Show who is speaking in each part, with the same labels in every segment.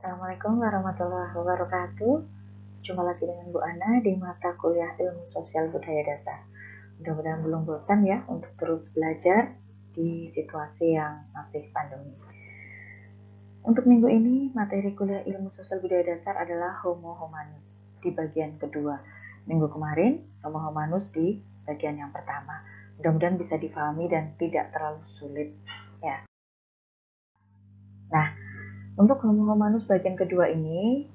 Speaker 1: Assalamualaikum warahmatullahi wabarakatuh. Jumpa lagi dengan Bu Ana di mata kuliah Ilmu Sosial Budaya Dasar. Mudah-mudahan belum bosan ya untuk terus belajar di situasi yang masih pandemi. Untuk minggu ini, materi kuliah Ilmu Sosial Budaya Dasar adalah Homo Humanus di bagian kedua. Minggu kemarin, Homo Humanus di bagian yang pertama. Mudah-mudahan bisa difahami dan tidak terlalu sulit ya. Nah, untuk Homo Humanus bagian kedua ini,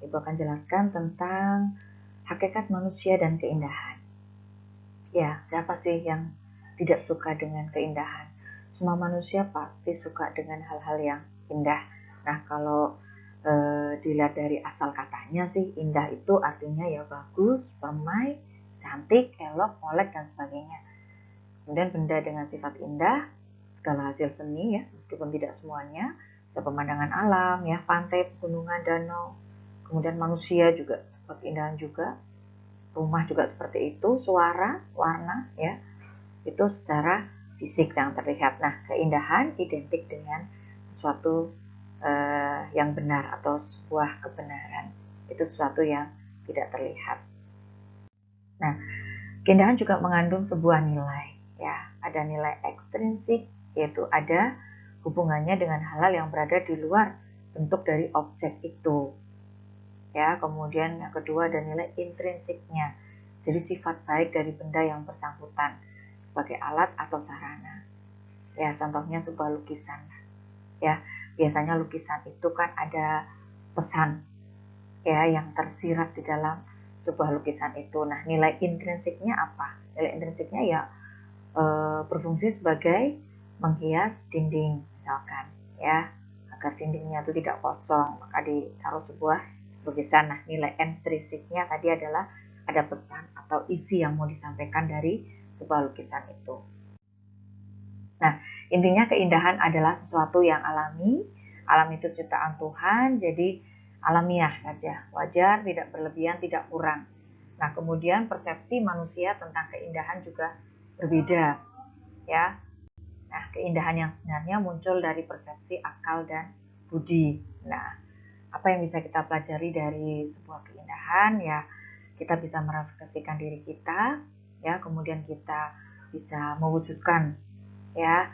Speaker 1: Ibu akan jelaskan tentang hakikat manusia dan keindahan. Ya, siapa sih yang tidak suka dengan keindahan? Semua manusia pasti suka dengan hal-hal yang indah. Nah, kalau dilihat dari asal katanya sih, indah itu artinya ya bagus, permai, cantik, elok, molek, dan sebagainya. Kemudian benda dengan sifat indah, segala hasil seni ya, meskipun tidak semuanya, pemandangan alam ya, pantai, pegunungan, danau. Kemudian manusia juga seperti keindahan juga, rumah juga seperti itu, suara, warna ya, itu secara fisik yang terlihat. Nah, keindahan identik dengan sesuatu yang benar atau sebuah kebenaran. Itu sesuatu yang tidak terlihat. Nah, keindahan juga mengandung sebuah nilai ya, ada nilai ekstrinsik, yaitu ada hubungannya dengan hal-hal yang berada di luar bentuk dari objek itu. Ya, kemudian yang kedua ada nilai intrinsiknya. Jadi sifat baik dari benda yang bersangkutan sebagai alat atau sarana. Ya, contohnya sebuah lukisan. Ya, biasanya lukisan itu kan ada pesan ya yang tersirat di dalam sebuah lukisan itu. Nah, nilai intrinsiknya apa? Nilai intrinsiknya ya berfungsi sebagai menghias dinding misalkan ya, agar dindingnya itu tidak kosong maka ditaruh sebuah lukisan. Nah, nilai intrinsiknya tadi adalah ada pesan atau isi yang mau disampaikan dari sebuah lukisan itu. Nah, intinya keindahan adalah sesuatu yang alami. Alam itu ciptaan Tuhan, jadi alamiah saja, wajar, tidak berlebihan, tidak kurang. Nah, kemudian persepsi manusia tentang keindahan juga berbeda ya. Nah, keindahan yang sebenarnya muncul dari persepsi akal dan budi. Nah, apa yang bisa kita pelajari dari sebuah keindahan ya, kita bisa merefleksikan diri kita ya, kemudian kita bisa mewujudkan ya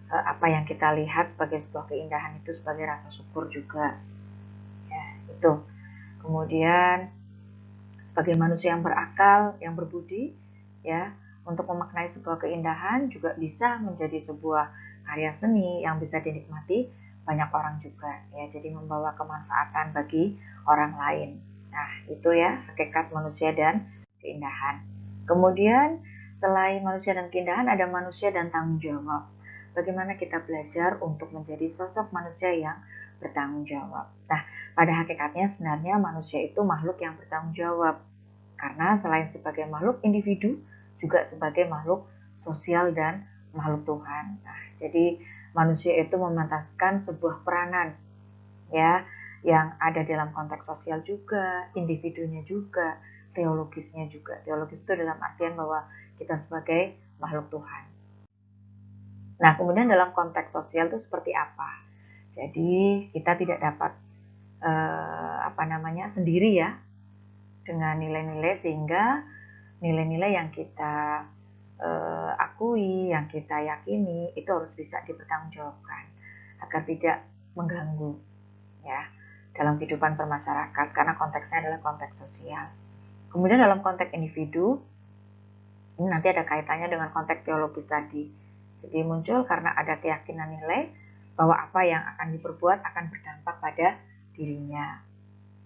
Speaker 1: apa yang kita lihat sebagai sebuah keindahan itu sebagai rasa syukur juga ya, itu. Kemudian sebagai manusia yang berakal, yang berbudi ya, untuk memaknai sebuah keindahan juga bisa menjadi sebuah karya seni yang bisa dinikmati banyak orang juga ya, jadi membawa kemanfaatan bagi orang lain. Nah, itu ya hakikat manusia dan keindahan. Kemudian selain manusia dan keindahan ada manusia dan tanggung jawab. Bagaimana kita belajar untuk menjadi sosok manusia yang bertanggung jawab. Nah, pada hakikatnya sebenarnya manusia itu makhluk yang bertanggung jawab. Karena selain sebagai makhluk individu, juga sebagai makhluk sosial dan makhluk Tuhan. Nah, jadi manusia itu memantaskan sebuah peranan ya, yang ada dalam konteks sosial juga, individunya juga, teologisnya juga. Teologis itu dalam artian bahwa kita sebagai makhluk Tuhan. Nah, kemudian dalam konteks sosial itu seperti apa? Jadi kita tidak dapat sendiri ya dengan nilai-nilai, sehingga nilai-nilai yang kita akui, yang kita yakini itu harus bisa dipertanggungjawabkan agar tidak mengganggu ya dalam kehidupan bermasyarakat, karena konteksnya adalah konteks sosial. Kemudian dalam konteks individu ini nanti ada kaitannya dengan konteks teologis tadi. Jadi muncul karena ada keyakinan nilai bahwa apa yang akan diperbuat akan berdampak pada dirinya.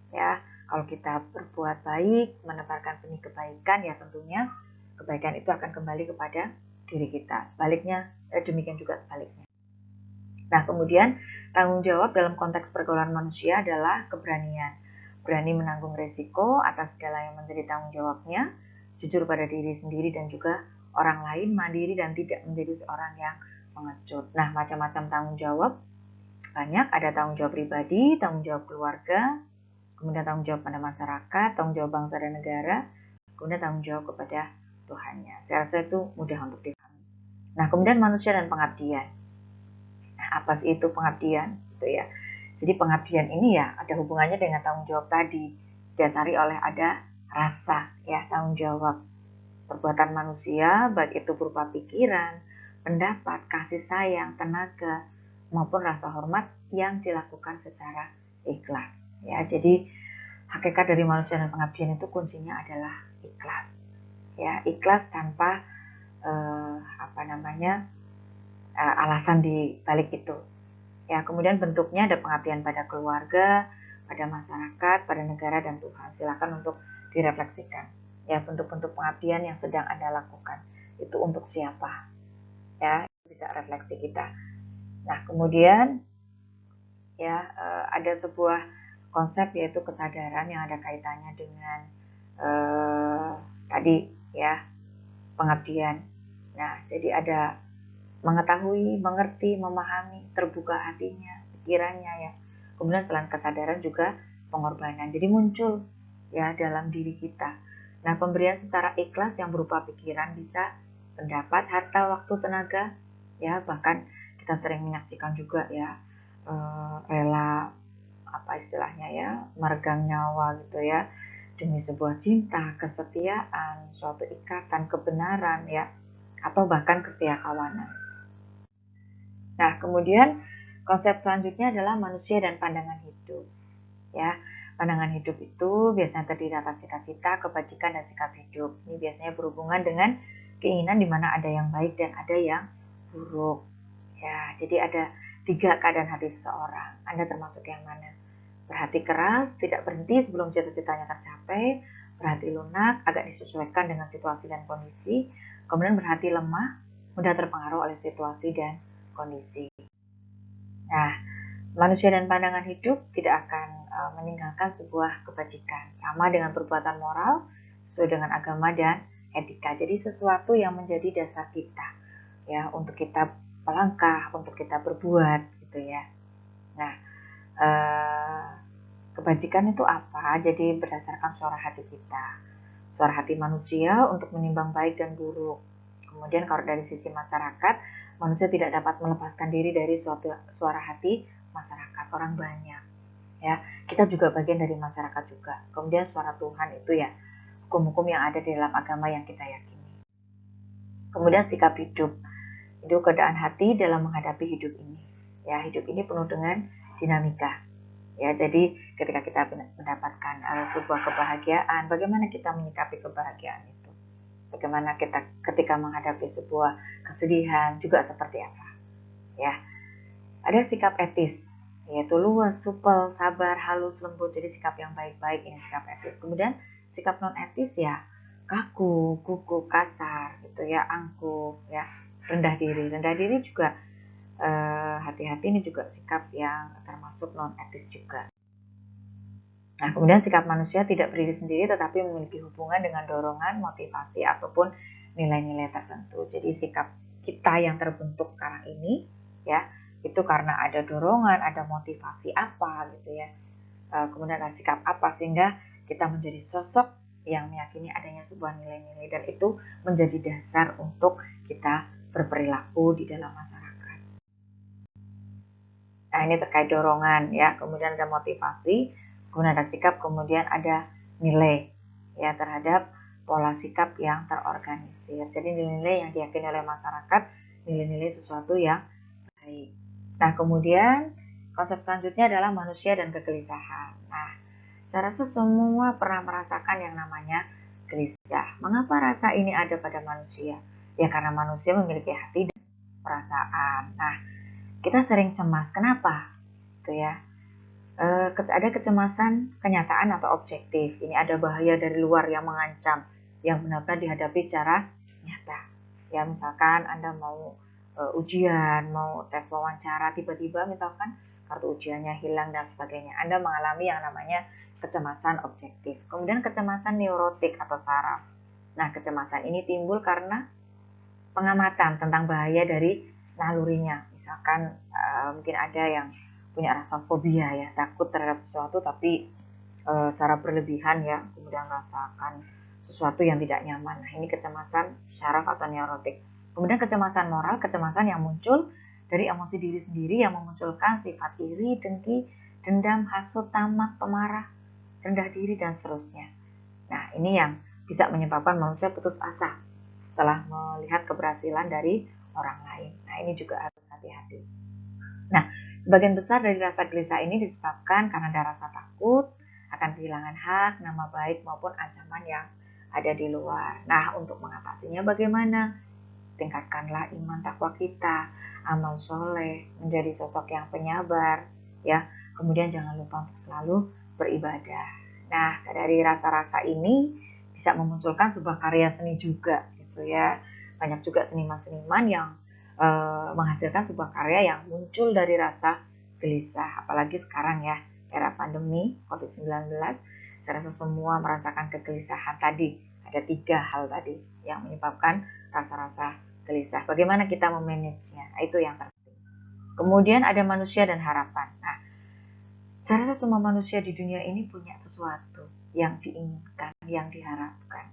Speaker 1: Ya, kalau kita berbuat baik, menebarkan benih kebaikan, ya tentunya kebaikan itu akan kembali kepada diri kita. Sebaliknya, demikian juga sebaliknya. Nah, kemudian tanggung jawab dalam konteks pergaulan manusia adalah keberanian. Berani menanggung resiko atas segala yang menjadi tanggung jawabnya, jujur pada diri sendiri dan juga orang lain, mandiri dan tidak menjadi seorang yang mengecut. Nah, macam-macam tanggung jawab banyak, ada tanggung jawab pribadi, tanggung jawab keluarga, kemudian tanggung jawab pada masyarakat, tanggung jawab bangsa dan negara, kemudian tanggung jawab kepada Tuhannya. Saya rasa itu mudah untuk dipahami. Nah, kemudian manusia dan pengabdian. Nah, apa sih itu pengabdian? Gitu ya. Jadi pengabdian ini ya ada hubungannya dengan tanggung jawab tadi, didasari oleh ada rasa ya, tanggung jawab perbuatan manusia, baik itu berupa pikiran, pendapat, kasih sayang, tenaga, maupun rasa hormat yang dilakukan secara ikhlas. Ya, jadi hakikat dari manusia dan pengabdian itu kuncinya adalah ikhlas. Ya, ikhlas tanpa alasan di balik itu. Ya, kemudian bentuknya ada pengabdian pada keluarga, pada masyarakat, pada negara dan Tuhan. Silakan untuk direfleksikan. Ya, bentuk-bentuk pengabdian yang sedang Anda lakukan itu untuk siapa? Ya, bisa refleksi kita. Nah, kemudian ya ada sebuah konsep yaitu kesadaran yang ada kaitannya dengan tadi ya pengabdian. Nah, jadi ada mengetahui, mengerti, memahami, terbuka hatinya, pikirannya ya. Kemudian selain kesadaran juga pengorbanan. Jadi muncul ya dalam diri kita. Nah, pemberian secara ikhlas yang berupa pikiran bisa pendapat, harta, waktu, tenaga ya, bahkan kita sering menyaksikan juga ya rela apa istilahnya ya, meregang nyawa gitu ya demi sebuah cinta, kesetiaan, suatu ikatan, kebenaran ya, atau bahkan keseakawanan. Nah, kemudian konsep selanjutnya adalah manusia dan pandangan hidup. Ya, pandangan hidup itu biasanya terdiri atas cita-cita, kebajikan, dan sikap hidup. Ini biasanya berhubungan dengan keinginan di mana ada yang baik dan ada yang buruk. Ya, jadi ada 3 keadaan hati seseorang. Anda termasuk yang mana? Berhati keras, tidak berhenti sebelum cita-citanya tercapai. Berhati lunak, agak disesuaikan dengan situasi dan kondisi. Kemudian berhati lemah, mudah terpengaruh oleh situasi dan kondisi. Nah, manusia dan pandangan hidup tidak akan meninggalkan sebuah kebajikan. Sama dengan perbuatan moral, sesuai dengan agama dan etika. Jadi sesuatu yang menjadi dasar kita, ya, untuk kita melangkah, untuk kita berbuat, gitu ya. Nah, kebajikan itu apa? Jadi berdasarkan suara hati kita. Suara hati manusia untuk menimbang baik dan buruk. Kemudian kalau dari sisi masyarakat, manusia tidak dapat melepaskan diri dari suatu suara hati masyarakat, orang banyak. Ya, kita juga bagian dari masyarakat juga. Kemudian suara Tuhan itu ya, hukum-hukum yang ada di dalam agama yang kita yakini. Kemudian sikap hidup, itu keadaan hati dalam menghadapi hidup ini. Ya, hidup ini penuh dengan dinamika. Ya, jadi ketika kita mendapatkan sebuah kebahagiaan, bagaimana kita menyikapi kebahagiaan itu? Bagaimana kita ketika menghadapi sebuah kesedihan juga seperti apa? Ya, ada sikap etis, yaitu luas, supel, sabar, halus, lembut. Jadi sikap yang baik-baik ini sikap etis. Kemudian sikap non etis ya kaku, kuku, kasar, gitu ya, angkuh, ya, rendah diri. Rendah diri juga hati-hati ini juga sikap yang termasuk non etis juga. Nah, kemudian sikap manusia tidak berdiri sendiri tetapi memiliki hubungan dengan dorongan, motivasi ataupun nilai-nilai tertentu. Jadi sikap kita yang terbentuk sekarang ini ya, itu karena ada dorongan, ada motivasi apa gitu ya. Kemudian ada sikap apa sehingga kita menjadi sosok yang meyakini adanya sebuah nilai-nilai dan itu menjadi dasar untuk kita berperilaku di dalam masyarakat. Nah, ini terkait dorongan ya, kemudian ada motivasi, kemudian ada sikap, kemudian ada nilai ya terhadap pola sikap yang terorganisir. Jadi nilai-nilai yang diyakini oleh masyarakat, nilai-nilai sesuatu yang baik. Nah, kemudian konsep selanjutnya adalah manusia dan kegelisahan. Nah, saya rasa semua pernah merasakan yang namanya gelisah. Mengapa rasa ini ada pada manusia? Ya karena manusia memiliki hati dan perasaan. Nah, kita sering cemas. Kenapa? Gitu ya. Ada kecemasan kenyataan atau objektif. Ini ada bahaya dari luar yang mengancam, yang benar-benar dihadapi secara nyata. Ya, misalkan Anda mau ujian, mau tes wawancara, tiba-tiba misalkan kartu ujiannya hilang dan sebagainya. Anda mengalami yang namanya kecemasan objektif. Kemudian kecemasan neurotik atau saraf. Nah, kecemasan ini timbul karena pengamatan tentang bahaya dari nalurinya. Misalkan mungkin ada yang punya rasa fobia ya, takut terhadap sesuatu tapi secara berlebihan ya, kemudian merasakan sesuatu yang tidak nyaman. Nah, ini kecemasan syaraf atau neurotik. Kemudian kecemasan moral, kecemasan yang muncul dari emosi diri sendiri yang memunculkan sifat iri, dengki, dendam, hasut, tamak, pemarah, rendah diri, dan seterusnya. Nah, ini yang bisa menyebabkan manusia putus asa setelah melihat keberhasilan dari orang lain. Nah, ini juga harus hati-hati. Nah, sebagian besar dari rasa gelisah ini disebabkan karena ada rasa takut akan kehilangan hak, nama baik, maupun ancaman yang ada di luar. Nah, untuk mengatasinya bagaimana? Tingkatkanlah iman takwa kita, amal soleh, menjadi sosok yang penyabar, ya. Kemudian jangan lupa untuk selalu beribadah. Nah, dari rasa-rasa ini bisa memunculkan sebuah karya seni juga, gitu ya. Banyak juga seniman-seniman yang menghasilkan sebuah karya yang muncul dari rasa gelisah. Apalagi sekarang ya, era pandemi COVID-19, saya rasa semua merasakan kegelisahan tadi. Ada 3 hal tadi yang menyebabkan rasa-rasa gelisah. Bagaimana kita memanagenya? Nah, itu yang terpenting. Kemudian ada manusia dan harapan. Nah, saya rasa semua manusia di dunia ini punya sesuatu yang diinginkan, yang diharapkan.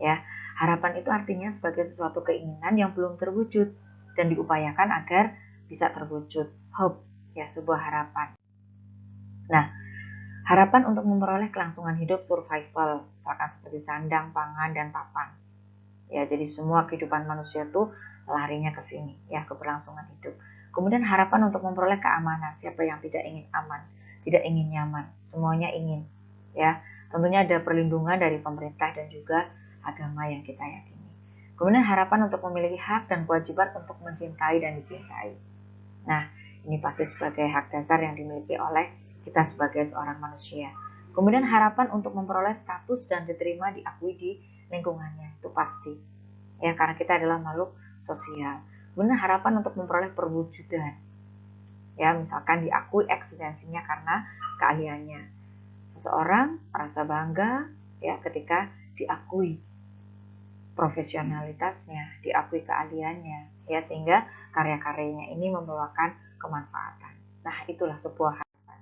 Speaker 1: Ya, harapan itu artinya sebagai sesuatu keinginan yang belum terwujud dan diupayakan agar bisa terwujud. Hope, ya, sebuah harapan. Nah, harapan untuk memperoleh kelangsungan hidup survival, misalkan seperti sandang, pangan, dan papan. Ya, jadi semua kehidupan manusia tuh larinya ke sini, ya, keberlangsungan hidup. Kemudian harapan untuk memperoleh keamanan. Siapa yang tidak ingin aman, tidak ingin nyaman, semuanya ingin, ya. Tentunya ada perlindungan dari pemerintah dan juga agama yang kita yakini. Kemudian harapan untuk memiliki hak dan kewajiban untuk mencintai dan dicintai. Nah, ini pasti sebagai hak dasar yang dimiliki oleh kita sebagai seorang manusia. Kemudian harapan untuk memperoleh status dan diterima diakui di lingkungannya, itu pasti. Ya, karena kita adalah makhluk sosial. Kemudian harapan untuk memperoleh perwujudan. Ya, misalkan diakui eksistensinya karena keahliannya. Seseorang merasa bangga ya ketika diakui profesionalitasnya, diakui keahliannya, ya, sehingga karya-karyanya ini membawakan kemanfaatan. Nah, itulah sebuah harapan.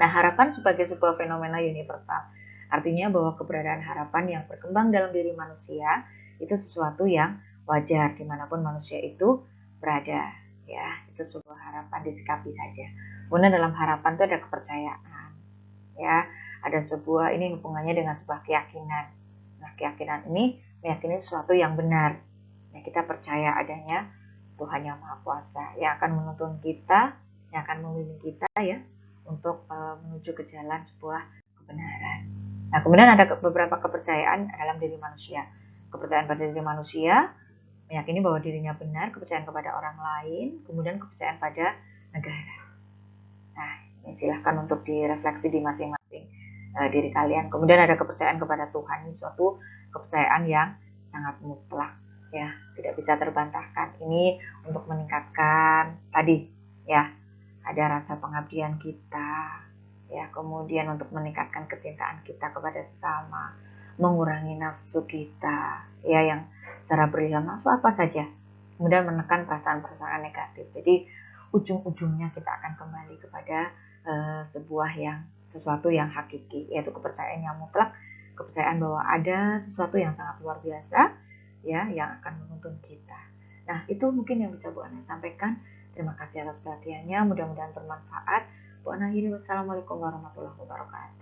Speaker 1: Nah, harapan sebagai sebuah fenomena universal, artinya bahwa keberadaan harapan yang berkembang dalam diri manusia itu sesuatu yang wajar dimanapun manusia itu berada, ya, itu sebuah harapan, disikapi saja. Kemudian dalam harapan itu ada kepercayaan, ya, ada sebuah, ini hubungannya dengan sebuah keyakinan. Nah, keyakinan ini meyakini sesuatu yang benar. Nah, kita percaya adanya Tuhan yang Maha Kuasa yang akan menuntun kita, yang akan membimbing kita, ya, untuk menuju ke jalan sebuah kebenaran. Nah, kemudian ada beberapa kepercayaan dalam diri manusia. Kepercayaan pada diri manusia, meyakini bahwa dirinya benar, kepercayaan kepada orang lain, kemudian kepercayaan pada negara. Nah, ini silahkan untuk direfleksi di masing-masing diri kalian. Kemudian ada kepercayaan kepada Tuhan, ini suatu kepercayaan yang sangat mutlak, ya, tidak bisa terbantahkan. Ini untuk meningkatkan tadi, ya, ada rasa pengabdian kita, ya, kemudian untuk meningkatkan kecintaan kita kepada sesama, mengurangi nafsu kita, ya, yang secara berlebihan, nafsu apa saja, kemudian menekan perasaan-perasaan negatif. Jadi ujung-ujungnya kita akan kembali kepada sesuatu yang hakiki, yaitu kepercayaan yang mutlak, kepercayaan bahwa ada sesuatu yang sangat luar biasa, ya, yang akan menuntun kita. Nah, itu mungkin yang bisa Bu Ana sampaikan. Terima kasih atas perhatiannya, mudah-mudahan bermanfaat. Bu Ana akhiri, wassalamualaikum warahmatullahi wabarakatuh.